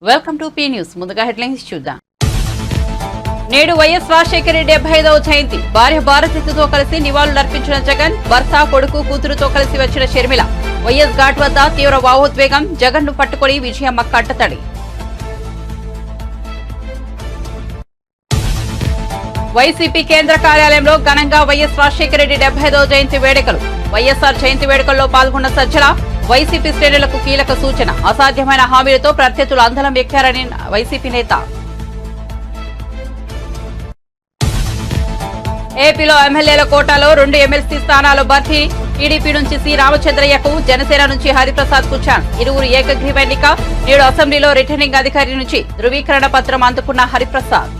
Welcome to P news. ముందుగా headlines చూద్దాం. నేడు వైఎస్ రాజశేఖర రెడ్డి 75వ జయంతి. భార్య భారతితో కలిసి నివాళులర్పించిన జగన్, భర్త, కొడుకు, కూతురుతో కలిసి వచ్చిన షర్మిల. వైఎస్ ఘాట్ వద్ద తీవ్ర భావోద్వేగం. జగన్ ను పట్టుకుని విజయమ్మ కట్టతడి. వైసీపీ కేంద్ర కార్యాలయంలో ఘనంగా వైఎస్ రాజశేఖర రెడ్డి 75వ జయంతి వేడుకలు. వైఎస్ఆర్ జయంతి వేడుకల్లో పాల్గొన్న సజ్జల. వైసీపీ శ్రేణులకు కీలక సూచన. అసాధ్యమైన హామీలతో ప్రత్యర్థులు అందలం ఎక్కారని వైసీపీ నేత. ఏపీలో ఎమ్మెల్యేల కోటాలో 2 ఎమ్మెల్సీ స్థానాలు భర్తీ. టీడీపీ నుంచి సి రామచంద్రయ్యకు, జనసేన నుంచి హరిప్రసాద్ కు ఛాన్స్. ఇరువురు ఏకగ్రీవ ఎన్నిక. నేడు అసెంబ్లీలో రిటర్నింగ్ అధికారి నుంచి ధృవీకరణ పత్రం అందుకున్న హరిప్రసాద్.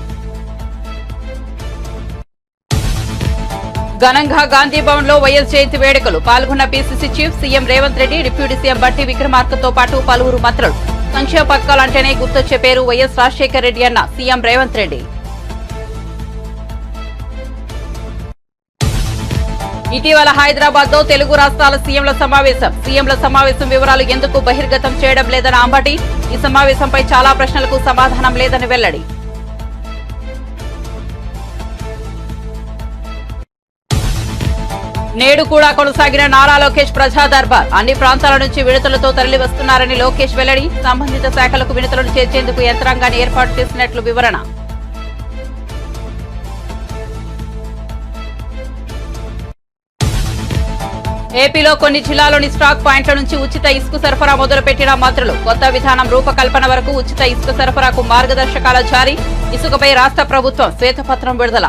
ఘనంగా గాంధీ భవన్ లో వైఎస్ జయంతి వేడుకలు. పాల్గొన్న PCC chief CM Revanth Reddy, deputy CM బట్టి విక్రమార్కతో పాటు పలువురు మంత్రులు. సంక్షేమ పథకాలంటేనే గుర్తొచ్చే పేరు వైఎస్ రాజశేఖర రెడ్డి అన్న సీఎం రేవంత్ రెడ్డి. ఇటీవల హైదరాబాద్ లో తెలుగు రాష్ట్రాల సీఎంల సమావేశం. సీఎంల సమావేశం వివరాలు ఎందుకు బహిర్గతం చేయడం లేదన్న అంబటి. ఈ సమావేశంపై చాలా ప్రశ్నలకు సమాధానం లేదని వెల్లడి. నేడు కూడా కొనసాగిన నారా లోకేష్ ప్రజా దర్బార్. అన్ని ప్రాంతాల నుంచి విడతలతో తరలి వస్తున్నారని లోకేష్ వెల్లడి. సంబంధిత శాఖలకు విడతలను చేర్చేందుకు యంత్రాంగాన్ని ఏర్పాటు చేసినట్లు వివరణ. ఏపీలో కొన్ని జిల్లాలోని స్టాక్ పాయింట్ల నుంచి ఉచిత ఇసుక సరఫరా మొదలుపెట్టిన మంత్రులు. కొత్త విధానం రూపకల్పన వరకు ఉచిత ఇసుక సరఫరాకు మార్గదర్శకాల జారీ. ఇసుకపై రాష్ట్ర ప్రభుత్వం శ్వేతపత్రం విడుదల.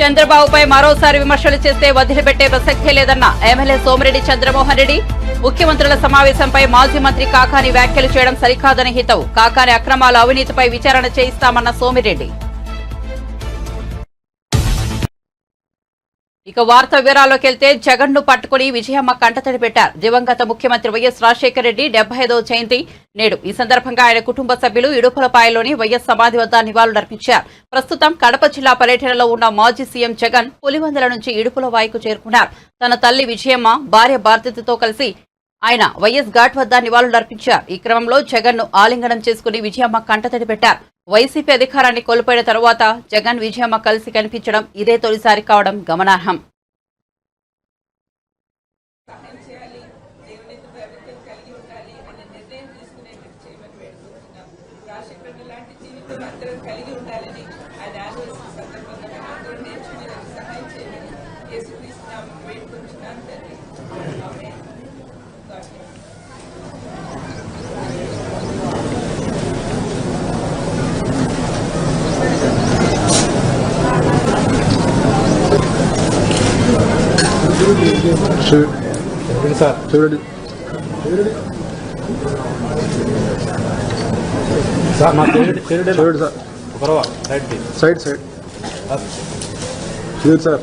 చంద్రబాబుపై మరోసారి విమర్శలు చేస్తే వదిలిపెట్టే ప్రసక్తే లేదన్న ఎమ్మెల్యే సోమిరెడ్డి చంద్రమోహన్ రెడ్డి. ముఖ్యమంత్రుల సమావేశంపై మాజీ మంత్రి కాకాని వ్యాఖ్యలు చేయడం సరికాదని హితవు. కాకాని అక్రమాల అవినీతిపై విచారణ చేయిస్తామన్న సోమిరెడ్డి. ఇక వార్త వివరాల్లోకి వెళ్తే జగన్ ను పట్టుకుని విజయమ్మ కంటతడి పెట్టారు. దివంగత ముఖ్యమంత్రి వైఎస్ రాజశేఖర రెడ్డి 75వ జయంతి నేడు. ఈ సందర్భంగా ఆయన కుటుంబ సభ్యులు ఇడుపులపాయలోని వైఎస్ సమాధి వద్ద నివాళులర్పించారు. ప్రస్తుతం కడప జిల్లా పర్యటనలో ఉన్న మాజీ సీఎం జగన్ పులివెందుల నుంచి ఇడుపులవాయికు చేరుకున్నారు. తన తల్లి విజయమ్మ, భార్య భారతితో కలిసి ఆయన వైఎస్ ఘాట్ వద్ద నివాళులర్పించారు. ఈ క్రమంలో జగన్ ను ఆలింగనం చేసుకుని విజయమ్మ కంటతడి పెట్టారు. వైసీపీ అధికారాన్ని కోల్పోయిన తరువాత జగన్, విజయమ్మ కలిసి కనిపించడం ఇదే తొలిసారి కావడం గమనార్హం. Side sir.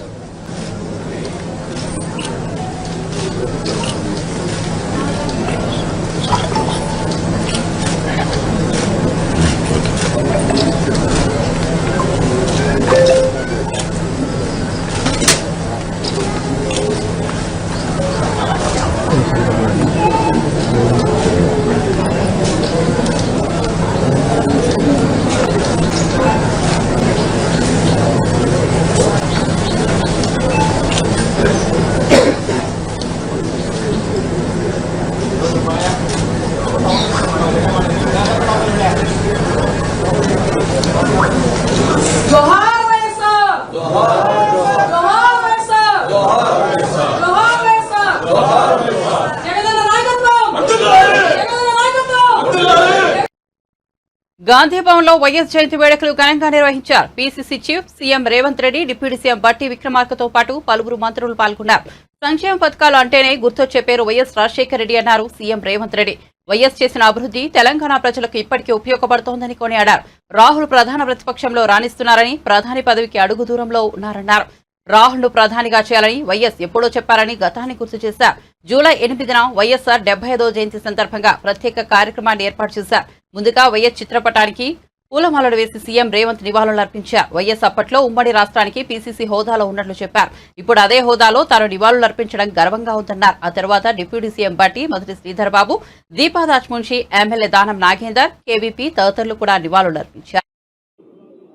గాంధీ భవన్ లో వైఎస్ జయంతి వేడుకలు ఘనంగా నిర్వహించారు. PCC chief CM Revanth Reddy, deputy CM బట్టి విక్రమార్కతో పాటు పలువురు మంత్రులు పాల్గొన్నారు. సంక్షేమ పథకాలు అంటేనే గుర్తొచ్చే పేరు వైఎస్ రాజశేఖర రెడ్డి అన్నారు సీఎం రేవంత్ రెడ్డి. వైఎస్ చేసిన అభివృద్ధి తెలంగాణ ప్రజలకు ఇప్పటికీ ఉపయోగపడుతోందని కొనియాడారు. రాహుల్ ప్రధాన ప్రతిపక్షంలో రాణిస్తున్నారని, ప్రధాని పదవికి అడుగు దూరంలో ఉన్నారన్నారు. రాహుల్ ను ప్రధానిగా చేయాలని వైఎస్ ఎప్పుడో చెప్పారని గతాన్ని గుర్తు చేశారు. జూలై 8న వైఎస్ఆర్ 75వ జయంతి సందర్భంగా ప్రత్యేక కార్యక్రమాన్ని ఏర్పాటు చేశారు. ముందుగా వైఎస్ చిత్రపటానికి పూలమాలలు వేసి సీఎం రేవంత్ నివాళులర్పించారు. వైఎస్ అప్పట్లో ఉమ్మడి రాష్ట్రానికి పీసీసీ హోదాలో ఉన్నట్లు చెప్పారు. ఇప్పుడు అదే హోదాలో తాను నివాళులర్పించడం గర్వంగా ఉందన్నారు. ఆ తర్వాత డిప్యూటీ సీఎం బట్టి, మొదటి శ్రీధర్ బాబు, దీపాదాస్ మున్షి, ఎమ్మెల్యే దానం నాగేందర్, కేవీపీ తదితరులు కూడా నివాళులర్పించారు.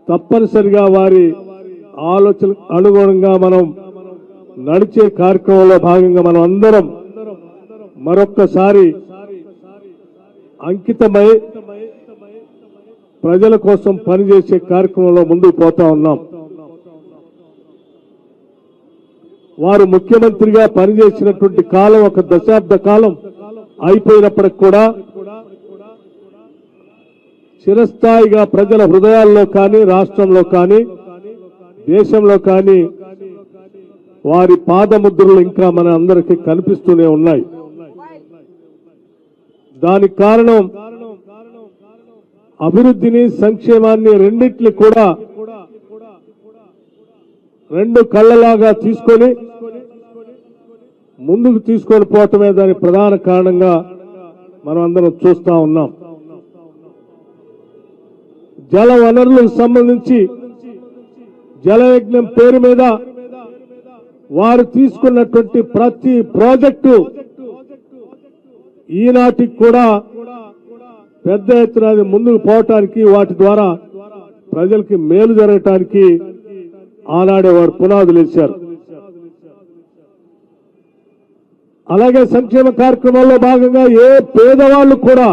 తప్పనిసరిగా వారి ఆలోచన అనుగుణంగా మనం నడిచే కార్యక్రమంలో భాగంగా మనం అందరం మరొక్కసారి అంకితమై ప్రజల కోసం పనిచేసే కార్యక్రమంలో ముందుకు పోతా ఉన్నాం. వారు ముఖ్యమంత్రిగా పనిచేసినటువంటి కాలం ఒక దశాబ్ద కాలం అయిపోయినప్పటికి కూడా చిరస్థాయిగా ప్రజల హృదయాల్లో కానీ, రాష్ట్రంలో కానీ, దేశంలో కానీ వారి పాదముద్రలు ఇంకా మన అందరికీ కనిపిస్తూనే ఉన్నాయి. దానికి కారణం అభివృద్ధిని, సంక్షేమాన్ని రెండింటిని కూడా రెండు కళ్ళలాగా తీసుకొని ముందుకు తీసుకొని పోవటమే దాని ప్రధాన కారణంగా మనం అందరం చూస్తా ఉన్నాం. జల వనరులకు సంబంధించి జలయజ్ఞం పేరు మీద వారు తీసుకున్నటువంటి ప్రతి ప్రాజెక్టు ఈనాటికి కూడా పెద్ద ఎత్తున అది ముందుకు పోవటానికి, వాటి ద్వారా ప్రజలకి మేలు జరగటానికి ఆనాడే వారు పునాదులు వేశారు. అలాగే సంక్షేమ కార్యక్రమాల్లో భాగంగా ఏ పేదవాళ్లు కూడా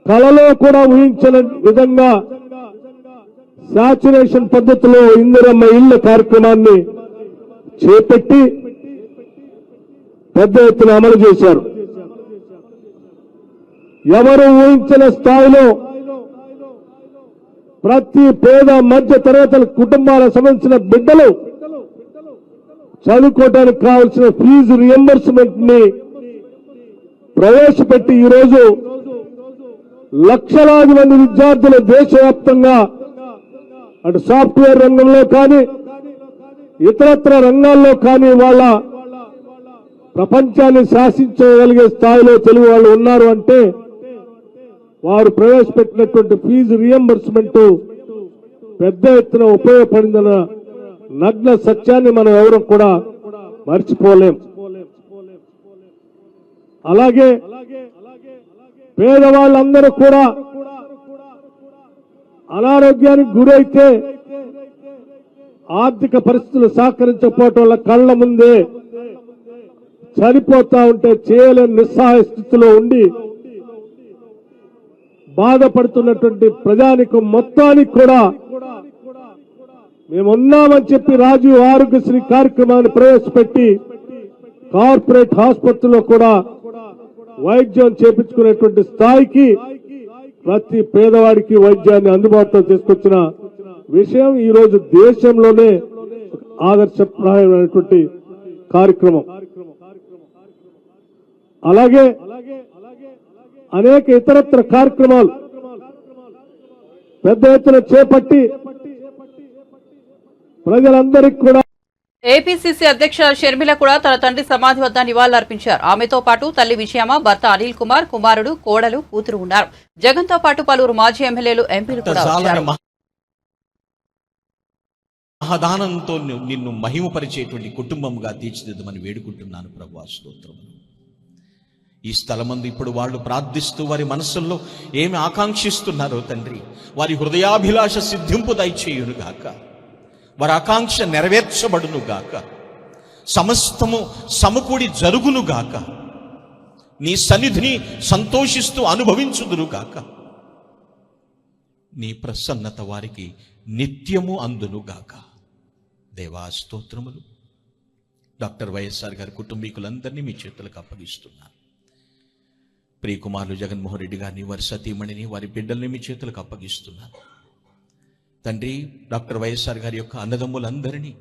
కలలో కూడా ఊహించని విధంగా శాచ్యురేషన్ పద్ధతిలో ఇందిరమ్మ ఇళ్ల కార్యక్రమాన్ని చేపట్టి పెద్ద ఎత్తున అమలు చేశారు. ఎవరు ఊహించిన స్థాయిలో ప్రతి పేద మధ్య తరగతుల కుటుంబాలకు సంబంధించిన బిడ్డలు చదువుకోవడానికి కావాల్సిన ఫీజు రియంబర్స్మెంట్ ని ప్రవేశపెట్టి ఈరోజు లక్షలాది మంది విద్యార్థులు దేశవ్యాప్తంగా అటు సాఫ్ట్వేర్ రంగంలో కానీ, ఇతరత్ర రంగాల్లో కానీ వాళ్ళ ప్రపంచాన్ని శాసించగలిగే స్థాయిలో తెలుగు వాళ్ళు ఉన్నారు అంటే వారు ప్రవేశపెట్టినటువంటి ఫీజు రియంబర్స్మెంట్ పెద్ద ఎత్తున ఉపయోగపడిందన్న నగ్న సత్యాన్ని మనం ఎవరు కూడా మర్చిపోలేం. అలాగే పేదవాళ్ళందరూ కూడా అనారోగ్యానికి గురైతే ఆర్థిక పరిస్థితులు సహకరించకపోవటం వల్ల కళ్ల ముందే చనిపోతా ఉంటే చేయలేని నిస్సహాయ స్థితిలో ఉండి బాధపడుతున్నటువంటి ప్రజానికం మొత్తానికి కూడా మేమున్నామని చెప్పి రాజీవ్ ఆరోగ్యశ్రీ కార్యక్రమాన్ని ప్రవేశపెట్టి కార్పొరేట్ ఆసుపత్రిలో కూడా వైద్యం చేపించుకునేటువంటి స్థాయికి ప్రతి పేదవాడికి వైద్యాన్ని అందుబాటులో తీసుకొచ్చిన విషయం ఈ రోజు దేశంలోనే ఆదర్శప్రాయమైనటువంటి కార్యక్రమం. అలాగే అనేక ఇతరత్ర కార్యక్రమాలు పెద్ద ఎత్తున చేపట్టి ప్రజలందరికీ కూడా. ఏపీసీసీ అధ్యక్ష షర్మిల కూడా తన తండ్రి సమాధి వద్ద నివాళులర్పించారు. ఆమెతో పాటు తల్లి విజయమ్మ, భర్త అనిల్ కుమార్, కుమారుడు, కోడలు, కూతురు ఉన్నారు. జగన్ తో పాటు పలువురు మాజీ ఎమ్మెల్యేలు, ఎంపీలు కూడా వచ్చారు. మహాదానంతో నిన్ను మహిమపరిచేటువంటి కుటుంబంగా తీర్చిదిద్దమని వేడుకుంటున్నాను ప్రభువా, స్తోత్రం. ఈ స్థలమందు ఇప్పుడు వాళ్ళు ప్రార్థిస్తూ వారి మనస్సుల్లో ఏమి ఆకాంక్షిస్తున్నారో తండ్రి, వారి హృదయాభిలాష సిద్ధింపు దయచేయునుగాక, వారి ఆకాంక్ష నెరవేర్చబడునుగాక, సమస్తము సమకూడి జరుగునుగాక, నీ సన్నిధిని సంతోషిస్తూ అనుభవించుదురుగాక, నీ ప్రసన్నత వారికి నిత్యము అందునుగాక. దేవా స్తోత్రములు. డాక్టర్ వైఎస్ఆర్ గారి కుటుంబీకులందరినీ మీ చేతులకు అప్పగిస్తున్నాను. ప్రియకుమారులు జగన్మోహన్ రెడ్డి గారిని, వారి సతీమణిని, వారి బిడ్డల్ని మీ చేతులకు అప్పగిస్తున్నాను. తండ్రి, డాక్టర్ వైఎస్ఆర్ గారి యొక్క అన్నదమ్ములందరినీ,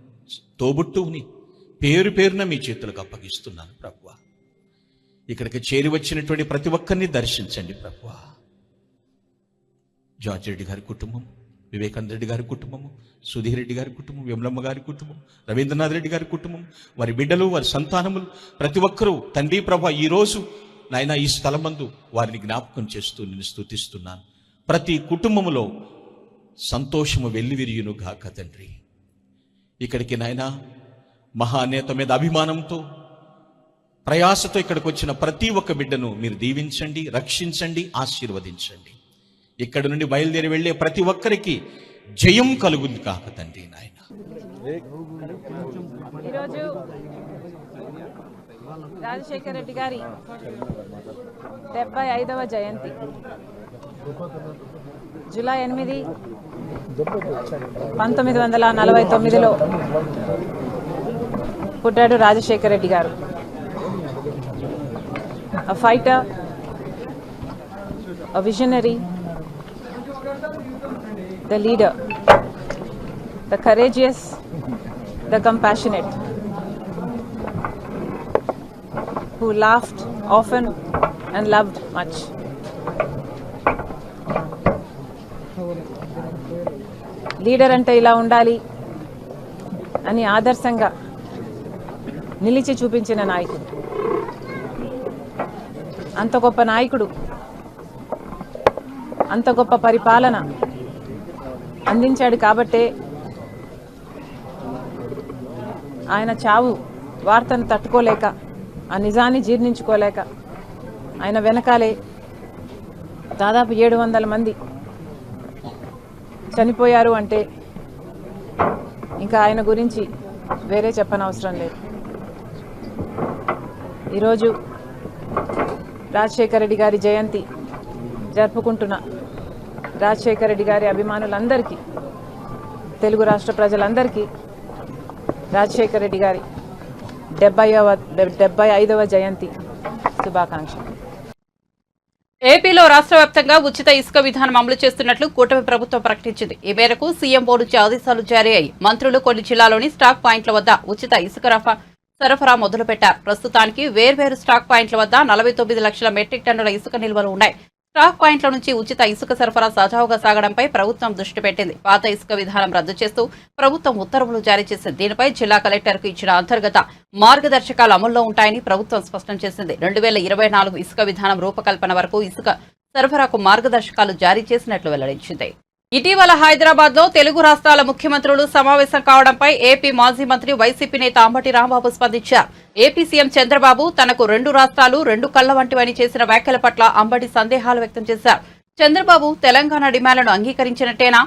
తోబుట్టువుని పేరు పేరున మీ చేతులకు అప్పగిస్తున్నాను ప్రభువా. ఇక్కడికి చేరి వచ్చినటువంటి ప్రతి ఒక్కరిని దర్శించండి ప్రభువా. జార్జ్ రెడ్డి గారి కుటుంబం, వివేకానంద రెడ్డి గారి కుటుంబము, సుధీర్ రెడ్డి గారి కుటుంబం, విమలమ్మ గారి కుటుంబం, రవీంద్రనాథ్ రెడ్డి గారి కుటుంబం, వారి బిడ్డలు, వారి సంతానములు, ప్రతి ఒక్కరూ తండ్రి ప్రభువా, ఈరోజు నాయన ఈ స్థలమందు వారిని జ్ఞాపకం చేస్తూ నిన్ను స్తుతిస్తున్నాను. ప్రతి కుటుంబములో సంతోషము వెల్లివిరియును గాక తండ్రి. ఇక్కడికి నాయనా మహానేత మీద అభిమానంతో ప్రయాసతో ఇక్కడికి వచ్చిన ప్రతి ఒక్క బిడ్డను మీరు దీవించండి, రక్షించండి, ఆశీర్వదించండి. ఇక్కడి నుండి బయలుదేరి వెళ్ళే ప్రతి ఒక్కరికి జయం కలుగును కాక తండ్రి నాయన. ఈరోజు రాజశేఖర రెడ్డి గారి 75వ జయంతి. జూలై 8, 1949లో పుట్టాడు రాజశేఖర రెడ్డి గారు. A fighter, a visionary, the leader, the courageous, the compassionate, who laughed often and loved much. Leader అంటే ఇలా ఉండాలి అని ఆదర్శంగా నిలిచి చూపించిన నాయకుడు. అంత గొప్ప నాయకుడు, అంత గొప్ప పరిపాలన అందించాడు కాబట్టే ఆయన చావు వార్తను తట్టుకోలేక, ఆ నిజాన్ని జీర్ణించుకోలేక ఆయన వెనకాలే దాదాపు 700 మంది చనిపోయారు అంటే ఇంకా ఆయన గురించి వేరే చెప్పనవసరం లేదు. ఈరోజు రాజశేఖర రెడ్డి గారి జయంతి జరుపుకుంటున్న రాజశేఖర రెడ్డి గారి అభిమానులందరికీ, తెలుగు రాష్ట్ర ప్రజలందరికీ రాజశేఖర రెడ్డి గారి 75వ జయంతి శుభాకాంక్షలు. ఏపీలో రాష్ట్ర వ్యాప్తంగా ఉచిత ఇసుక విధానం అమలు చేస్తున్నట్లు కూటమి ప్రభుత్వం ప్రకటించింది. ఈ మేరకు సీఎం నుంచి ఆదేశాలు జారీ అయ్యి మంత్రులు కొన్ని జిల్లాలోని స్టాక్ పాయింట్ల వద్ద ఉచిత ఇసుక సరఫరా మొదలుపెట్టారు. ప్రస్తుతానికి వేర్వేరు స్టాక్ పాయింట్ల వద్ద 49 లక్షల మెట్రిక్ టన్నుల ఇసుక నిల్వలు ఉన్నాయి. స్టాక్ పాయింట్ల నుంచి ఉచిత ఇసుక సరఫరా సజావుగా సాగడంపై ప్రభుత్వం దృష్టి పెట్టింది. పాత ఇసుక విధానం రద్దు చేస్తూ ప్రభుత్వం ఉత్తర్వులు జారీ చేసింది. దీనిపై జిల్లా కలెక్టర్కు ఇచ్చిన అంతర్గత మార్గదర్శకాలు అమల్లో ఉంటాయని ప్రభుత్వం స్పష్టం చేసింది. 2024 ఇసుక విధానం రూపకల్పన వరకు ఇసుక సరఫరాకు మార్గదర్శకాలు జారీ చేసినట్లు వెల్లడించింది. ఇటీవల హైదరాబాద్ లో తెలుగు రాష్ట్రాల ముఖ్యమంత్రులు సమావేశం కావడంపై ఏపీ మాజీ మంత్రి వైసీపీ నేత అంబటి రాంబాబు స్పందించారు. ఏపీ సీఎం చంద్రబాబు తనకు 2 రాష్ట్రాలు 2 కళ్ల వంటివని చేసిన వ్యాఖ్యల పట్ల అంబటి సందేహాలు వ్యక్తం చేశారు. చంద్రబాబు తెలంగాణ డిమాండ్లను అంగీకరించినట్టేనా?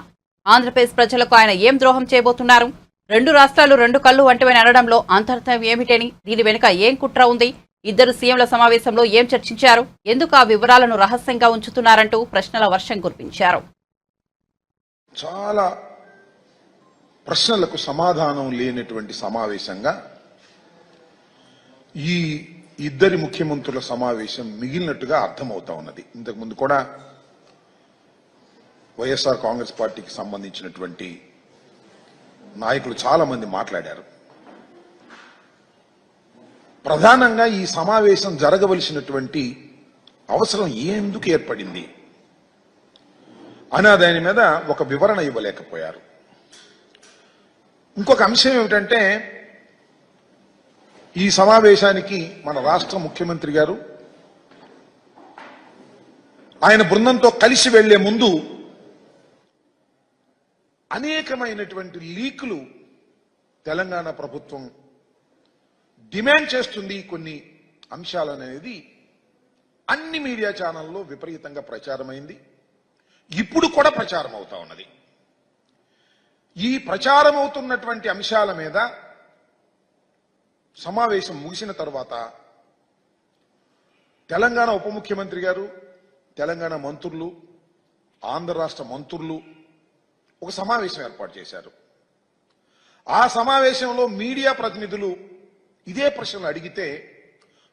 ఆంధ్రప్రదేశ్ ప్రజలకు ఆయన ఏం ద్రోహం చేయబోతున్నారు? 2 రాష్ట్రాలు 2 కళ్లు వంటివని అనడంలో అంతర్థం ఏమిటని, దీని వెనుక ఏం కుట్ర ఉంది? ఇద్దరు సీఎంల సమావేశంలో ఏం చర్చించారు? ఎందుకు ఆ వివరాలను రహస్యంగా ఉంచుతున్నారంటూ ప్రశ్నల వర్షం కురిపించారు. చాలా ప్రశ్నలకు సమాధానం లేనటువంటి సమావేశంగా ఈ ఇద్దరి ముఖ్యమంత్రుల సమావేశం మిగిలినట్టుగా అర్థమవుతా ఉన్నది. ఇంతకుముందు కూడా వైఎస్ఆర్ కాంగ్రెస్ పార్టీకి సంబంధించినటువంటి నాయకులు చాలా మంది మాట్లాడారు. ప్రధానంగా ఈ సమావేశం జరగవలసినటువంటి అవసరం ఎందుకు ఏర్పడింది అనే దాని మీద ఒక వివరణ ఇవ్వలేకపోయారు. ఇంకొక అంశం ఏమిటంటే, ఈ సమావేశానికి మన రాష్ట్ర ముఖ్యమంత్రి గారు ఆయన బృందంతో కలిసి వెళ్లే ముందు అనేకమైనటువంటి లీకులు తెలంగాణ ప్రభుత్వం డిమాండ్ చేస్తుంది కొన్ని అంశాలనేది అన్ని మీడియా ఛానల్లో విపరీతంగా ప్రచారమైంది. ఇప్పుడు కూడా ప్రచారం అవుతా ఉన్నది. ఈ ప్రచారం అవుతున్నటువంటి అంశాల మీద సమావేశం ముగిసిన తర్వాత తెలంగాణ ఉప ముఖ్యమంత్రి గారు, తెలంగాణ మంత్రులు, ఆంధ్ర రాష్ట్ర మంత్రులు ఒక సమావేశం ఏర్పాటు చేశారు. ఆ సమావేశంలో మీడియా ప్రతినిధులు ఇదే ప్రశ్నలు అడిగితే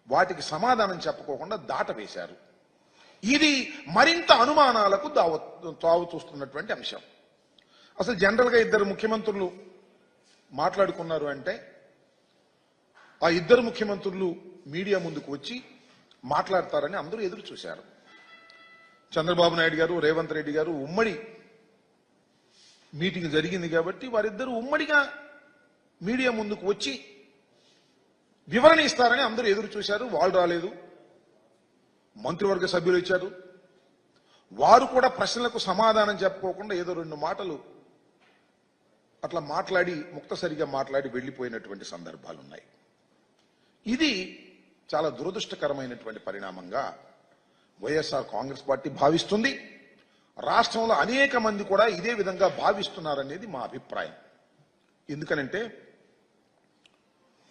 వాటికి సమాధానం చెప్పుకోకుండా దాటవేశారు. ఇది మరింత అనుమానాలకు తావు చూస్తున్నటువంటి అంశం. అసలు జనరల్గా ఇద్దరు ముఖ్యమంత్రులు మాట్లాడుకున్నారు అంటే ఆ ఇద్దరు ముఖ్యమంత్రులు మీడియా ముందుకు వచ్చి మాట్లాడతారని అందరూ ఎదురు చూశారు. చంద్రబాబు నాయుడు గారు, రేవంత్ రెడ్డి గారు ఉమ్మడి మీటింగ్ జరిగింది కాబట్టి వారిద్దరూ ఉమ్మడిగా మీడియా ముందుకు వచ్చి వివరణ ఇస్తారని అందరూ ఎదురు చూశారు. వాళ్ళు రాలేదు. మంత్రివర్గ సభ్యులు ఇచ్చారు, వారు కూడా ప్రశ్నలకు సమాధానం చెప్పుకోకుండా ఏదో 2 మాటలు అట్లా మాట్లాడి ముక్తసరిగా మాట్లాడి వెళ్లిపోయినటువంటి సందర్భాలు ఉన్నాయి. ఇది చాలా దురదృష్టకరమైనటువంటి పరిణామంగా వైఎస్ఆర్ కాంగ్రెస్ పార్టీ భావిస్తుంది. రాష్ట్రంలో అనేక మంది కూడా ఇదే విధంగా భావిస్తున్నారనేది మా అభిప్రాయం. ఎందుకనంటే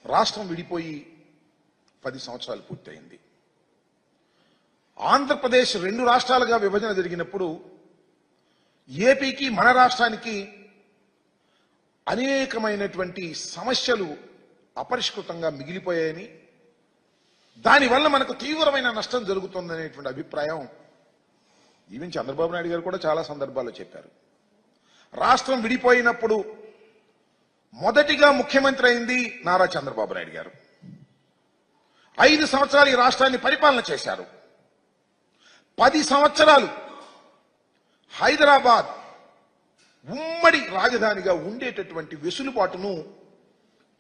రాష్ట్రం విడిపోయి 10 సంవత్సరాలు పూర్తయింది. ఆంధ్రప్రదేశ్ 2 రాష్ట్రాలుగా విభజన జరిగినప్పుడు ఏపీకి మన రాష్ట్రానికి అనేకమైనటువంటి సమస్యలు అపరిష్కృతంగా మిగిలిపోయాయని, దానివల్ల మనకు తీవ్రమైన నష్టం జరుగుతుందనేటువంటి అభిప్రాయం ఈవెన్ చంద్రబాబు నాయుడు గారు కూడా చాలా సందర్భాల్లో చెప్పారు. రాష్ట్రం విడిపోయినప్పుడు మొదటిగా ముఖ్యమంత్రి అయింది నారా చంద్రబాబు నాయుడు గారు. 5 సంవత్సరాలు ఈ రాష్ట్రాన్ని పరిపాలన చేశారు. 10 సంవత్సరాలు హైదరాబాద్ ఉమ్మడి రాజధానిగా ఉండేటటువంటి వెసులుబాటును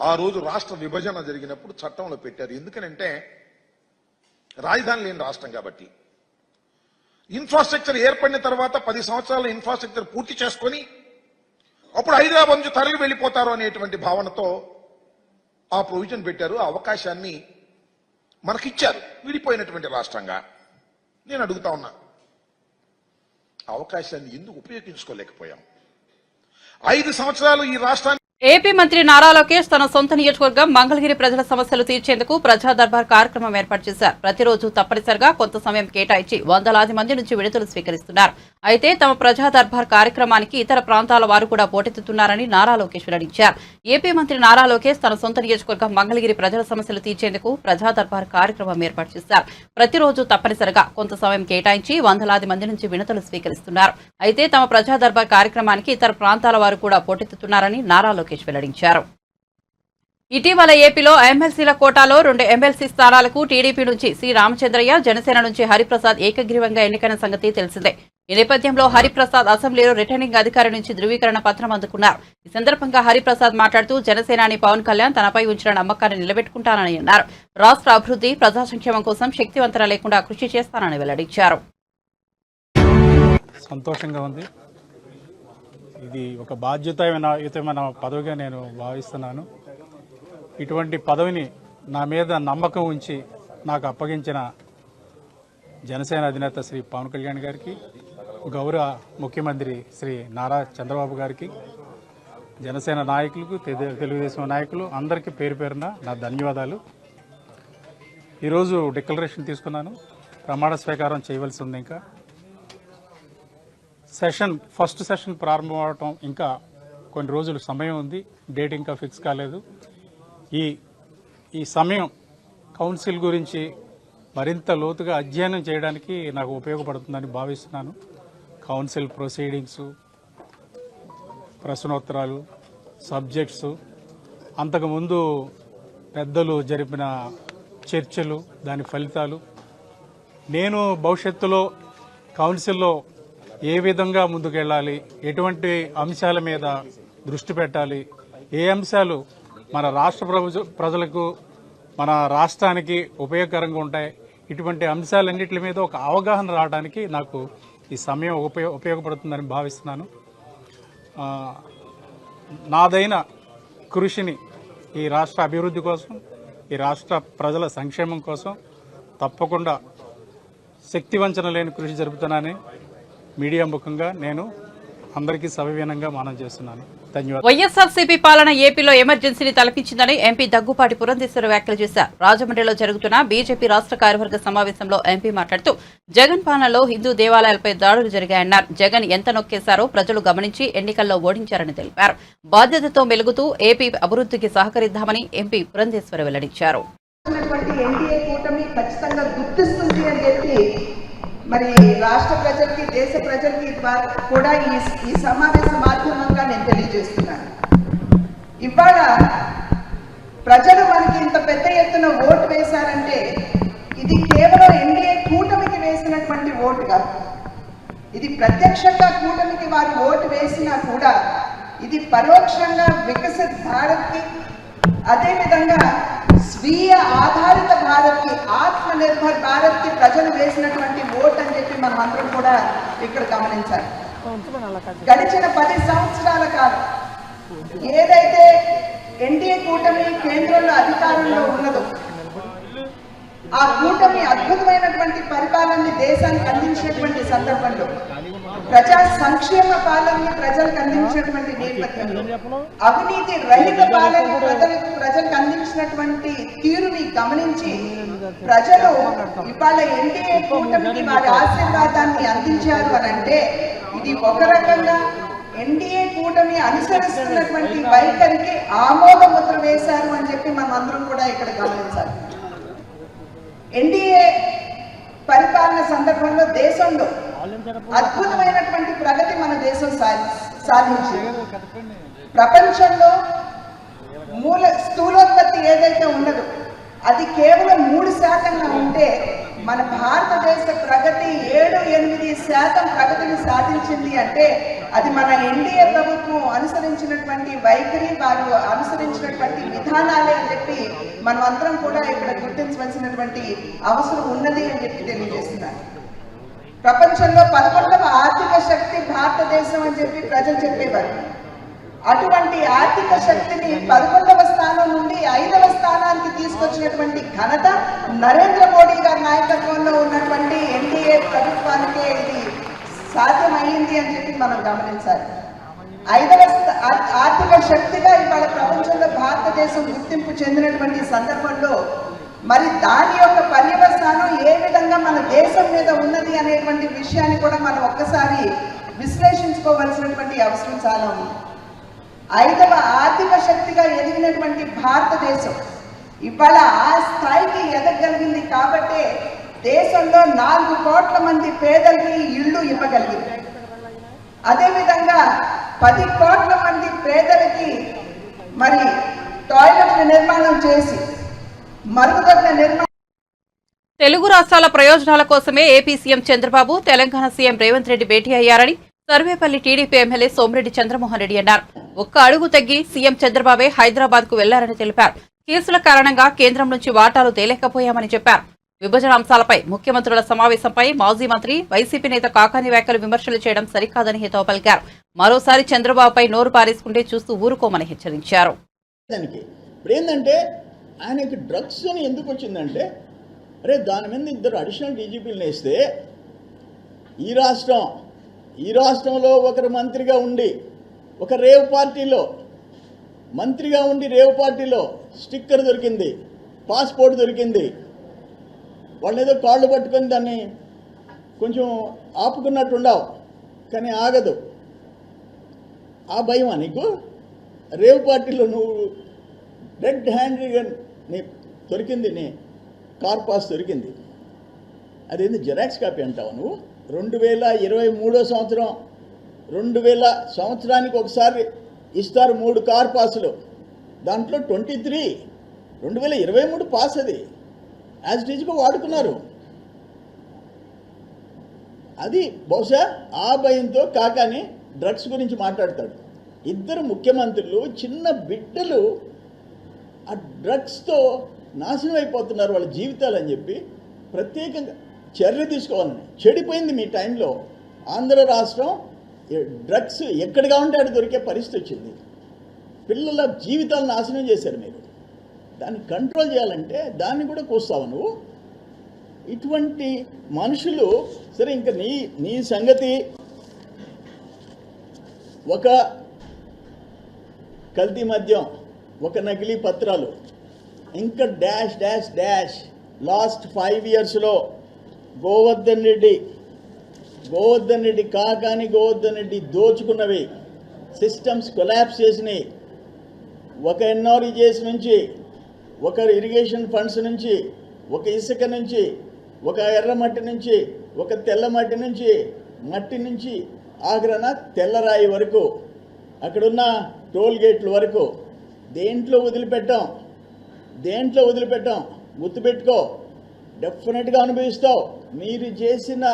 ఆ రోజు రాష్ట్ర విభజన జరిగినప్పుడు చట్టంలో పెట్టారు. ఎందుకనంటే రాజధాని లేని రాష్ట్రం కాబట్టి. ఇన్ఫ్రాస్ట్రక్చర్ ఏర్పడిన తర్వాత 10 సంవత్సరాల ఇన్ఫ్రాస్ట్రక్చర్ పూర్తి చేసుకొని అప్పుడు హైదరాబాద్ నుంచి తరలి వెళ్ళిపోతారు అనేటువంటి భావనతో ఆ ప్రొవిజన్ పెట్టారు. ఆ అవకాశాన్ని మనకిచ్చారు విడిపోయినటువంటి రాష్ట్రంగా. నేను అడుగుతా ఉన్నా, అవకాశాన్ని ఎందుకు ఉపయోగించుకోలేకపోయాం? 5 సంవత్సరాలు ఈ రాష్ట్రాన్ని ఏపీ మంత్రి నారా లోకేష్ తన సొంత నియోజకవర్గం మంగళగిరి ప్రజల సమస్యలు తీర్చేందుకు ప్రజా దర్బార్ కార్యక్రమం ఏర్పాటు చేశారు. ప్రతిరోజు తప్పనిసరిగా కొంత సమయం కేటాయించి వందలాది మంది నుంచి విడుదల స్వీకరిస్తున్నారు. అయితే తమ ప్రజా దర్బార్ కార్యక్రమానికి ఇతర ప్రాంతాల వారు కూడా పోటెత్తుతున్నారని నారా లోకేష్ వెల్లడించారు. ఏపీ మంత్రి నారా లోకేష్ తన సొంత నియోజకవర్గం మంగళగిరి ప్రజల సమస్యలు తీర్చేందుకు ప్రజా దర్బార్ కార్యక్రమం ఏర్పాటు చేశారు. ప్రతిరోజు తప్పనిసరిగా కొంత సమయం కేటాయించి వందలాది మంది నుంచి వినతులు స్వీకరిస్తున్నారు. అయితే తమ ప్రజా దర్బార్ కార్యక్రమానికి ఇతర ప్రాంతాల వారు కూడా పోటెత్తుతున్నారని నారా లోకేష్ వెల్లడించారు. ఇటీవల ఏపీలో ఎమ్మెల్సీల కోటాలో 2 ఎమ్మెల్సీ స్థానాలకు టీడీపీ నుంచి సి రామచంద్రయ్య, జనసేన నుంచి హరిప్రసాద్ ఏకగ్రీవంగా ఎన్నికైన సంగతి తెలిసిందే. ఈ నేపథ్యంలో హరిప్రసాద్ అసెంబ్లీలో రిటర్నింగ్ అధికారి నుంచి ధృవీకరణ పత్రం అందుకున్నారు. ఈ సందర్భంగా హరిప్రసాద్ మాట్లాడుతూ జనసేనాని పవన్ కళ్యాణ్ తనపై ఉంచిన నమ్మకాన్ని నిలబెట్టుకుంటానని అన్నారు. రాష్ట్ర అభివృద్ధి, ప్రజా సంక్షేమం కోసం శక్తివంతన లేకుండా కృషి చేస్తానని వెల్లడించారు. సంతోషంగా ఉంది. ఇది ఒక బాధ్యతాయుతమైన పదవిగా నేను భావిస్తున్నాను. ఇటువంటి పదవిని నా మీద నమ్మకం ఉంచి నాకు అప్పగించిన జనసేన అధినేత శ్రీ పవన్ కళ్యాణ్ గారికి, గౌరవ ముఖ్యమంత్రి శ్రీ నారా చంద్రబాబు గారికి, జనసేన నాయకులకు, తెలుగుదేశం నాయకులు అందరికీ పేరు పేరున నా ధన్యవాదాలు. ఈరోజు డిక్లరేషన్ తీసుకున్నాను. ప్రమాణ స్వీకారం చేయవలసి ఉంది. ఇంకా ఫస్ట్ సెషన్ ప్రారంభం అవటం ఇంకా కొన్ని రోజులు సమయం ఉంది. డేట్ ఇంకా ఫిక్స్ కాలేదు. ఈ సమయం కౌన్సిల్ గురించి మరింత లోతుగా అధ్యయనం చేయడానికి నాకు ఉపయోగపడుతుందని భావిస్తున్నాను. కౌన్సిల్ ప్రొసీడింగ్స్, ప్రశ్నోత్తరాలు, సబ్జెక్ట్స్, అంతకుముందు పెద్దలు జరిపిన చర్చలు, దాని ఫలితాలు, నేను భవిష్యత్తులో కౌన్సిల్లో ఏ విధంగా ముందుకెళ్ళాలి, ఎటువంటి అంశాల మీద దృష్టి పెట్టాలి, ఏ అంశాలు మన రాష్ట్ర ప్రజలకు, మన రాష్ట్రానికి ఉపయోగకరంగా ఉంటాయి, ఇటువంటి అంశాలన్నింటి మీద ఒక అవగాహన రావడానికి నాకు ఈ సమయం ఉపయోగపడుతుందని భావిస్తున్నాను. నాదైన కృషిని ఈ రాష్ట్ర అభివృద్ధి కోసం, ఈ రాష్ట్ర ప్రజల సంక్షేమం కోసం తప్పకుండా శక్తివంచన లేని కృషి జరుపుతున్నానని మీడియా ముఖంగా నేను అందరికీ సవివీనంగా మనం చేస్తున్నాను. ధన్యవాదాలు. వైఎస్ఆర్సీపీ పాలన ఏపీలో ఎమర్జెన్సీని తలపించిందని ఎంపీ దగ్గుపాటి పురంధేశ్వరి వ్యాఖ్యలు చేశారు. రాజమండ్రిలో జరుగుతున్న బీజేపీ రాష్ట్ర కార్యవర్గ సమావేశంలో ఎంపీ మాట్లాడుతూ జగన్ పాలనలో హిందూ దేవాలయాలపై దాడులు జరిగాయన్నారు. జగన్ ఎంత నొక్కేశారో ప్రజలు గమనించి ఎన్నికల్లో ఓడించారని తెలిపారు. బాధ్యతతో మెలుగుతూ ఏపీ అభివృద్ధికి సహకరిద్దామని ఎంపీ పురంధేశ్వరి వెల్లడించారు. మరి రాష్ట్ర ప్రజలకి, దేశ ప్రజలకి కూడా ఈ సమావేశ మాధ్యమంగా నేను తెలియజేస్తున్నాను. ఇవాళ ప్రజలు మనకి ఇంత పెద్ద ఎత్తున ఓటు వేశారంటే ఇది కేవలం ఎన్డీఏ కూటమికి వేసినటువంటి ఓటు కాదు. ఇది ప్రత్యక్షంగా కూటమికి వారు ఓటు వేసినా కూడా ఇది పరోక్షంగా వికసిత్ భారత్కి, అదేవిధంగా స్వీయ ఆధారిత భారత్కి, ఆత్మనిర్భర్ భారత్కి ప్రజలు వేసినటువంటి ఓటు అని చెప్పి మనం అందరం కూడా ఇక్కడ గమనించాలి. గడిచిన 10 సంవత్సరాల కాలం ఏదైతే ఎన్డీఏ కూటమి కేంద్రంలో అధికారంలో ఉన్నదో ఆ కూటమి అద్భుతమైనటువంటి పరిపాలనని దేశానికి అందించినటువంటి సందర్భంలో, ప్రజా సంక్షేమ పాలనని ప్రజలకు అందించినటువంటి నేపథ్యంలో, అవినీతి రహిత పాలన ప్రజలకు అందించినటువంటి తీరుని గమనించి ప్రజలు ఇవాళ ఎన్డీఏ కూటమికి వారి ఆశీర్వాదాన్ని అందించారు అని అంటే ఇది ఒక రకంగా ఎన్డీఏ కూటమి అనుసరిస్తున్నటువంటి వైఖరికి ఆమోద ముద్ర వేశారు అని చెప్పి మనం అందరం కూడా ఇక్కడ గమనించాలి. ఎన్డీఏ పరిపాలన సందర్భంలో దేశంలో అద్భుతమైనటువంటి ప్రగతి మన దేశం సాధించింది. ప్రపంచంలో స్థూలోత్పత్తి ఏదైతే ఉన్నదో అది కేవలం 3% ఉంటే మన భారతదేశ ప్రగతి 7-8% ప్రగతిని సాధించింది అంటే అది మన ఎన్డీఏ ప్రభుత్వం అనుసరించినటువంటి వైఖరి, వారు అనుసరించినటువంటి విధానాలే అని చెప్పి మనం అందరం కూడా ఇక్కడ గుర్తించవలసినటువంటి అవసరం ఉన్నది అని చెప్పి తెలియజేస్తున్నారు. ప్రపంచంలో 11వ ఆర్థిక శక్తి భారతదేశం అని చెప్పి ప్రజలు చెప్పేవారు. అటువంటి ఆర్థిక శక్తిని 11వ స్థానం నుండి 5వ స్థానానికి తీసుకొచ్చినటువంటి ఘనత నరేంద్ర మోడీ గారి నాయకత్వంలో ఉన్నటువంటి ఎన్డీఏ ప్రభుత్వానికే ఇది సాధ్యమైంది అని చెప్పి మనం గమనించాలి. 5వ ఆర్థిక శక్తిగా ఇవాళ ప్రపంచంలో భారతదేశం గుర్తింపు చెందినటువంటి సందర్భంలో మరి దాని యొక్క పర్యవసానం ఏ విధంగా మన దేశం మీద ఉన్నది అనేటువంటి విషయాన్ని కూడా మనం ఒక్కసారి విశ్లేషించుకోవలసినటువంటి అవసరం చాలా ఉంది. 5వ ఆర్థిక శక్తిగా ఎదిగినటువంటి భారతదేశం ఇవాళ ఆ స్థాయికి ఎదగలిగింది కాబట్టి దేశంలో 4 కోట్ల మంది పేదలకి ఇళ్ళు ఇవ్వగలిగింది. అదేవిధంగా 10 కోట్ల మంది పేదలకి మరి టాయిలెట్ల నిర్మాణం చేసి మరుగుదొడ్ల నిర్మాణం. తెలుగు రాష్ట్రాల ప్రయోజనాల కోసమే AP CM Chandrababu Telangana CM Revanth Reddy భేటీ అయ్యారని సర్వేపల్లి టీడీపీ ఎమ్మెల్యే సోమిరెడ్డి చంద్రమోహన్ రెడ్డి అన్నారు. ఒక్క అడుగు తగ్గి సీఎం చంద్రబాబే హైదరాబాద్ కు వెళ్లారని తెలిపారు. కేసుల కారణంగా కేంద్రం నుంచి వాటాలు తేలేకపోయామని చెప్పారు. విభజన అంశాలపై ముఖ్యమంత్రుల సమావేశంపై మాజీ మంత్రి వైసీపీ నేత కాకాని వ్యాఖ్యలు విమర్శలు చేయడం సరికాదని హితవు పలికారు. మరోసారి చంద్రబాబుపై నోరు పారేసుకుంటే చూస్తూ ఊరుకోమని హెచ్చరించారు. ఇప్పుడు ఏంటంటే ఆయనకి డ్రగ్స్ అని ఎందుకు వచ్చిందంటే, అరే దాని మీద 2 అడిషనల్ డీజీపీలను వేస్తే ఈ రాష్ట్రంలో ఒకరు మంత్రిగా ఉండి ఒక రేవ్ పార్టీలో మంత్రిగా ఉండి రేవ్ పార్టీలో స్టిక్కర్ దొరికింది, పాస్పోర్ట్ దొరికింది. వాళ్ళు ఏదో కాళ్ళు పట్టుకొని దాన్ని కొంచెం ఆపుకున్నట్టుండవు, కానీ ఆగదు. ఆ భయమా నీకు? రేవ్ పార్టీలో నువ్వు రెడ్ హ్యాండ్గా నీ దొరికింది, నీ కార్ పాస్ దొరికింది. అదేంది జిరాక్స్ కాపీ అంటావు నువ్వు? 2023 సంవత్సరం 2000 సంవత్సరానికి ఒకసారి ఇస్తారు 3 కార్ పాసులు. దాంట్లో 23 2023 పాస్, అది యాజ్ టీజ్గా వాడుకున్నారు. అది బహుశా ఆ భయంతో కాకాని డ్రగ్స్ గురించి మాట్లాడతాడు. 2 ముఖ్యమంత్రులు చిన్న బిడ్డలు ఆ డ్రగ్స్తో నాశనం అయిపోతున్నారు వాళ్ళ జీవితాలు అని చెప్పి ప్రత్యేకంగా చర్య తీసుకోవాలని. చెడిపోయింది మీ టైంలో. ఆంధ్ర రాష్ట్రం డ్రగ్స్ ఎక్కడిగా ఉంటే అక్కడ దొరికే పరిస్థితి వచ్చింది. పిల్లల జీవితాలను నాశనం చేశారు మీరు. దాన్ని కంట్రోల్ చేయాలంటే దాన్ని కూడా కూస్తావు నువ్వు. ఇటువంటి మనుషులు సరే. ఇంకా నీ సంగతి ఒక కల్తీ మద్యం, ఒక నకిలీ పత్రాలు, ఇంకా డాష్ డాష్ డాష్. లాస్ట్ 5 ఇయర్స్లో గోవర్ధన్ రెడ్డి కాకాని గోవర్ధన్ రెడ్డి దోచుకున్నవి, సిస్టమ్స్ కొలాప్స్ చేసినాయి. ఒక ఎన్ఆర్ఈజేస్ నుంచి, ఒక ఇరిగేషన్ ఫండ్స్ నుంచి, ఒక ఇసుక నుంచి, ఒక ఎర్రమట్టి నుంచి, ఒక తెల్లమట్టి నుంచి, మట్టి నుంచి ఆగ్రహణ తెల్లరాయి వరకు, అక్కడున్న టోల్ గేట్ల వరకు దేంట్లో వదిలిపెట్టాం. గుర్తుపెట్టుకో, డెఫినెట్గా అనుభవిస్తావు. మీరు చేసిన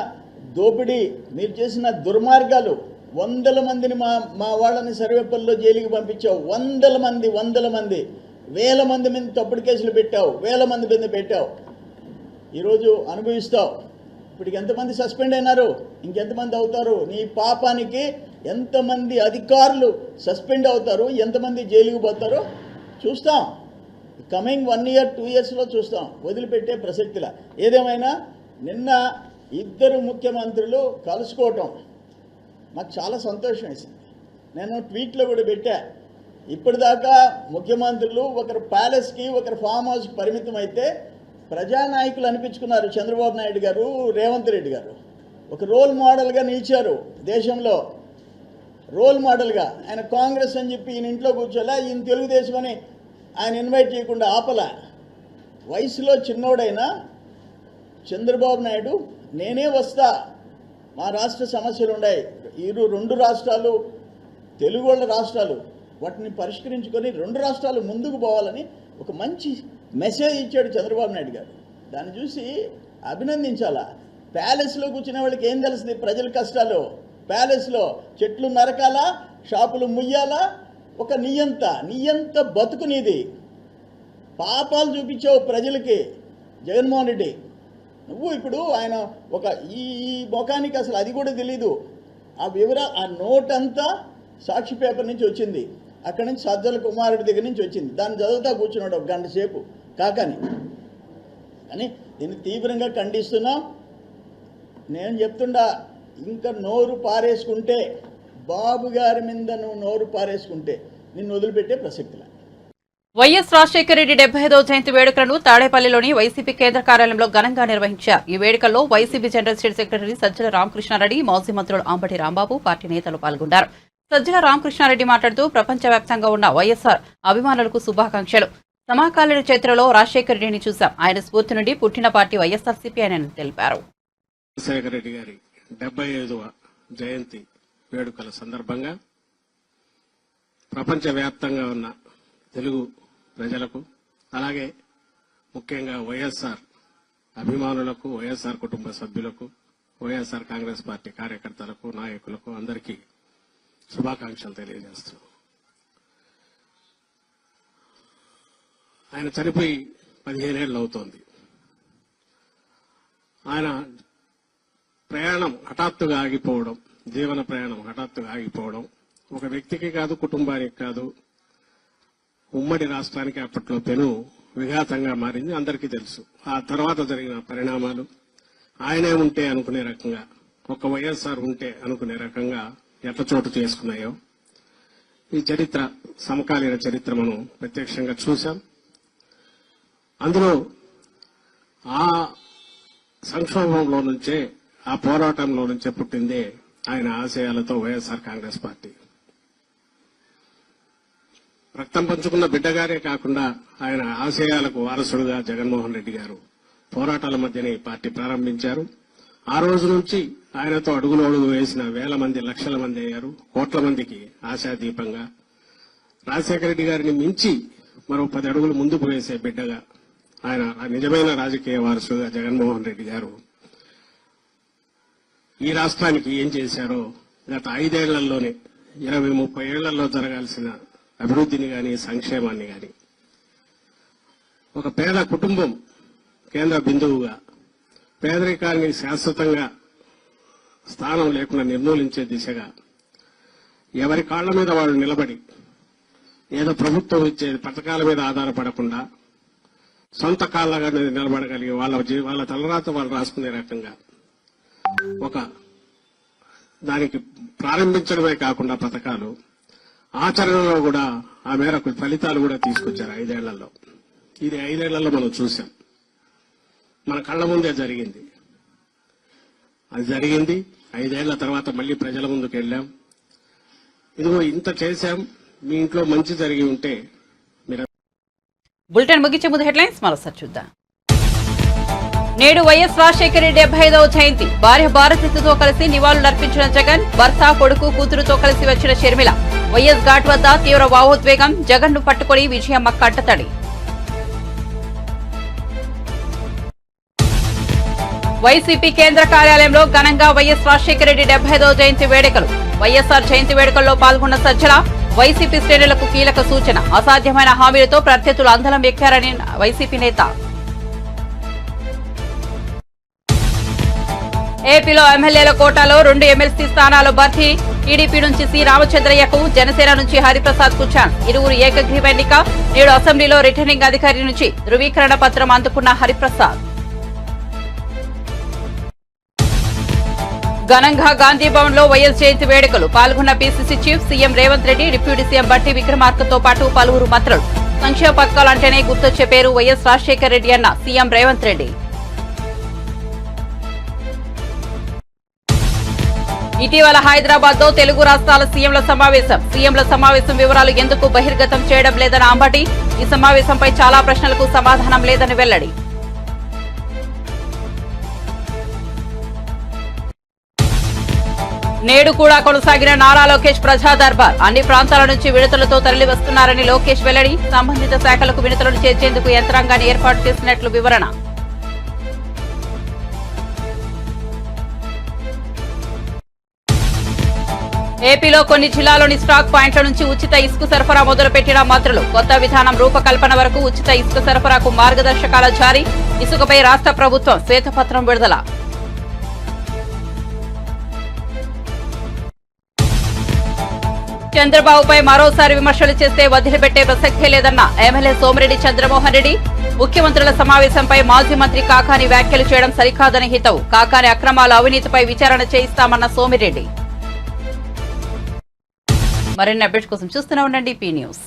దోపిడీ, మీరు చేసిన దుర్మార్గాలు, 100 మందిని మా వాళ్ళని సర్వేపల్లిలో జైలుకి పంపించావు. 100 మంది 1000 మంది మీద తప్పుడు కేసులు పెట్టావు, 1000 మంది మీద పెట్టావు. ఈరోజు అనుభవిస్తావు. ఇప్పటికి ఎంతమంది సస్పెండ్ అయినారు, ఇంకెంతమంది అవుతారు? నీ పాపానికి ఎంతమంది అధికారులు సస్పెండ్ అవుతారు, ఎంతమంది జైలుకు పోతారో చూస్తాం. కమింగ్ 1 year 2 yearsలో చూస్తాం, వదిలిపెట్టే ప్రసక్తిలా. ఏదేమైనా నిన్న ఇద్దరు ముఖ్యమంత్రులు కలుసుకోవటం నాకు చాలా సంతోషం వేసింది. నేను ట్వీట్లో కూడా పెట్టా, ఇప్పటిదాకా ముఖ్యమంత్రులు ఒకరు ప్యాలెస్కి ఒకరు ఫామ్ హౌస్కి పరిమితం అయితే ప్రజానాయకులు అనిపించుకున్నారు. చంద్రబాబు నాయుడు గారు, రేవంత్ రెడ్డి గారు ఒక రోల్ మోడల్గా నిలిచారు దేశంలో. రోల్ మోడల్గా ఆయన కాంగ్రెస్ అని చెప్పి ఈయన ఇంట్లో కూర్చోలే, ఈయన తెలుగుదేశం అని ఆయన ఇన్వైట్ చేయకుండా ఆపలా. వయసులో చిన్నోడైనా చంద్రబాబు నాయుడు నేనే వస్తా, మా రాష్ట్ర సమస్యలు ఉన్నాయి, ఈ 2 రాష్ట్రాలు తెలుగు వాళ్ళ రాష్ట్రాలు, వాటిని పరిష్కరించుకొని 2 రాష్ట్రాలు ముందుకు పోవాలని ఒక మంచి మెసేజ్ ఇచ్చాడు చంద్రబాబు నాయుడు గారు. దాన్ని చూసి అభినందించాలా. ప్యాలెస్లో కూర్చునే వాళ్ళకి ఏం తెలుస్తుంది ప్రజల కష్టాలు? ప్యాలెస్లో చెట్లు నరకాలా, షాపులు ముయ్యాలా, ఒక నియంత బతుకు నీది. పాపాలు చూపించావు ప్రజలకి జగన్మోహన్ రెడ్డి. నువ్వు ఇప్పుడు ఆయన ఒక ఈ ముఖానికి అసలు అది కూడా తెలీదు. ఆ నోట్ అంతా సాక్షి పేపర్ నుంచి వచ్చింది, అక్కడి నుంచి సజ్జల కుమారుడి దగ్గర నుంచి వచ్చింది. దాన్ని చదువుతా కూర్చున్నాడు 1 గంట సేపు కాకని. అని దీన్ని తీవ్రంగా ఖండిస్తున్నాం. నేను చెప్తుండా, ఇంకా నోరు పారేసుకుంటే, బాబు గారి మీద నువ్వు నోరు పారేసుకుంటే నిన్ను వదిలిపెట్టే ప్రసక్తిలా. వైఎస్ రాజశేఖర రెడ్డి 75వ జయంతి వేడుకలను తాడేపల్లిలోని వైసీపీ కేంద్ర కార్యాలయంలో ఘనంగా నిర్వహించారు. ఈ వేడుకల్లో YCP general state secretary Sajjala Ramakrishna Reddy, మాజీ మంత్రులు అంబటి రాంబాబు, పార్టీ నేతలు పాల్గొన్నారు. సజ్జల రామకృష్ణారెడ్డి మాట్లాడుతూ ప్రపంచవ్యాప్తంగా ఉన్న వైఎస్ఆర్ అభిమానులకు శుభాకాంక్షలు. సమకాలీన చరిత్రలో రాజశేఖర రెడ్డిని చూశాం, ఆయన స్ఫూర్తి నుండి పుట్టిన పార్టీ వైఎస్ఆర్సీపీ అని తెలిపారు. రాజశేఖర రెడ్డి గారి 75వ జయంతి వేడుకల సందర్భంగా ప్రపంచవ్యాప్తంగా ఉన్న తెలుగు ప్రజలకు, అలాగే ముఖ్యంగా వైఎస్ఆర్ అభిమానులకు, వైఎస్ఆర్ కుటుంబ సభ్యులకు, వైఎస్ఆర్ కాంగ్రెస్ పార్టీ కార్యకర్తలకు, నాయకులకు అందరికీ శుభాకాంక్షలు తెలియజేస్తున్నాం. ఆయన చనిపోయి 15 ఏళ్ళు అవుతోంది. ఆయన ప్రయాణం హఠాత్తుగా ఆగిపోవడం, జీవన ప్రయాణం హఠాత్తుగా ఆగిపోవడం ఒక వ్యక్తికి కాదు, కుటుంబానికి కాదు, ఉమ్మడి రాష్ట్రానికి అప్పట్లో పెను విఘాతంగా మారింది, అందరికీ తెలుసు. ఆ తర్వాత జరిగిన పరిణామాలు ఆయనే ఉంటే అనుకునే రకంగా, ఒక వైఎస్ఆర్ ఉంటే అనుకునే రకంగా ఎట్ల చోటు చేసుకున్నాయో ఈ చరిత్ర, సమకాలీన చరిత్ర మనం ప్రత్యక్షంగా చూశాం. అందులో ఆ సంక్షోభంలో నుంచే, ఆ పోరాటంలో నుంచే పుట్టిందే ఆయన ఆశయాలతో వైఎస్ఆర్ కాంగ్రెస్ పార్టీ. రక్తం పంచుకున్న బిడ్డగారే కాకుండా ఆయన ఆశయాలకు వారసుడుగా జగన్మోహన్ రెడ్డి గారు పోరాటాల మధ్యనే ఈ పార్టీ ప్రారంభించారు. ఆ రోజు నుంచి ఆయనతో అడుగులు వేసిన వేల మంది, లక్షల మంది అయ్యారు. కోట్ల మందికి ఆశాదీపంగా రాజశేఖర రెడ్డి గారిని మించి మరో 10 అడుగులు ముందుకు వేసే బిడ్డగా, ఆయన నిజమైన రాజకీయ వారసుగా జగన్మోహన్ రెడ్డి గారు ఈ రాష్ట్రానికి ఏం చేశారో గత 5 ఏళ్లలోనే 20-30 ఏళ్లలో జరగాల్సిన అభివృద్ధిని గాని, సంక్షేమాన్ని గాని, ఒక పేద కుటుంబం కేంద్ర బిందువుగా, పేదరికాన్ని శాశ్వతంగా స్థానం లేకుండా నిర్మూలించే దిశగా ఎవరి కాళ్ల మీద వాళ్ళు నిలబడి, ఏదో ప్రభుత్వం ఇచ్చే పథకాల మీద ఆధారపడకుండా సొంత కాళ్ళగా నిలబడగలిగి వాళ్ళ తలరాత వాళ్ళు రాసుకునే రకంగా ఒక దానికి ప్రారంభించడమే కాకుండా పథకాలు ఆచరణలో కూడా ఆ మేరకు ఫలితాలు కూడా తీసుకొచ్చారు 5 ఏళ్లలో. ఇది 5 ఏళ్లలో మనం చూసాం, మన కళ్ల ముందే జరిగింది. అది జరిగింది 5 ఏళ్ల తర్వాత మళ్లీ ప్రజల ముందుకు వెళ్ళాం. ఇదిగో ఇంత చేశాం, మీ ఇంట్లో మంచి జరిగి ఉంటే మీరు. బులెటిన్ ముగించే ముందు హెడ్లైన్స్ మరోసారి చూద్దాం. నేడు వైఎస్ రాజశేఖర రెడ్డి 75వ జయంతి. భార్య భారతితో కలిసి నివాళులర్పించిన జగన్, భర్త, కొడుకు, కూతురుతో కలిసి వచ్చిన షర్మిల. వైఎస్ ఘాట్ వద్ద తీవ్ర భావోద్వేగం, జగన్ ను పట్టుకుని విజయమ్మ కంటతడి. వైసీపీ కేంద్ర కార్యాలయంలో ఘనంగా వైఎస్ రాజశేఖర రెడ్డి 75వ జయంతి వేడుకలు. వైఎస్ఆర్ జయంతి వేడుకల్లో పాల్గొన్న సజ్జల. వైసీపీ శ్రేణులకు కీలక సూచన. అసాధ్యమైన హామీలతో ప్రత్యర్థులు అందలం ఎక్కారని వైసీపీ నేత. ఏపీలో ఎమ్మెల్యేల కోటాలో 2 ఎమ్మెల్సీ స్థానాలు భర్తీ. టీడీపీ నుంచి సి రామచంద్రయ్యకు, జనసేన నుంచి హరిప్రసాద్ కు ఛాన్స్. ఇరువురు ఏకగ్రీవ ఎన్నిక. నేడు అసెంబ్లీలో రిటర్నింగ్ అధికారి నుంచి ధృవీకరణ పత్రం అందుకున్న హరిప్రసాద్. ఘనంగా గాంధీ భవన్ లో వైఎస్ జయంతి వేడుకలు. పాల్గొన్న PCC chief CM Revanth Reddy, deputy CM బట్టి విక్రమార్కతో పాటు పలువురు మంత్రులు. సంక్షేమ పథకాలంటేనే గుర్తొచ్చే పేరు వైఎస్ రాజశేఖర రెడ్డి అన్న సీఎం రేవంత్ రెడ్డి. ఇటీవల హైదరాబాద్ లో తెలుగు రాష్ట్రాల సీఎంల సమావేశం. సీఎంల సమావేశం వివరాలు ఎందుకు బహిర్గతం చేయడం లేదన్న అంబటి. ఈ సమావేశంపై చాలా ప్రశ్నలకు సమాధానం లేదని వెల్లడి. నేడు కూడా కొనసాగిన నారా లోకేష్ ప్రజా దర్బార్. అన్ని ప్రాంతాల నుంచి విడతలతో తరలి వస్తున్నారని లోకేష్ వెల్లడి. సంబంధిత శాఖలకు విడతలను చేర్చేందుకు యంత్రాంగాన్ని ఏర్పాటు చేసినట్లు వివరణ. ఏపీలో కొన్ని జిల్లాలోని స్టాక్ పాయింట్ల నుంచి ఉచిత ఇసుక సరఫరా మొదలుపెట్టిన మంత్రులు. కొత్త విధానం రూపకల్పన వరకు ఉచిత ఇసుక సరఫరాకు మార్గదర్శకాల జారీ. ఇసుకపై రాష్ట్ర ప్రభుత్వం శ్వేతపత్రం విడుదల. చంద్రబాబుపై మరోసారి విమర్శలు చేస్తే వదిలిపెట్టే ప్రసక్తే లేదన్న ఎమ్మెల్యే సోమిరెడ్డి చంద్రమోహన్ రెడ్డి. ముఖ్యమంత్రుల సమావేశంపై మాజీ మంత్రి కాకాని వ్యాఖ్యలు చేయడం సరికాదని హితవు. కాకాని అక్రమాల అవినీతిపై విచారణ చేయిస్తామన్న సోమిరెడ్డి. మరిన్ని అప్డేట్స్ కోసం చూస్తూనే ఉండండి పీ న్యూస్.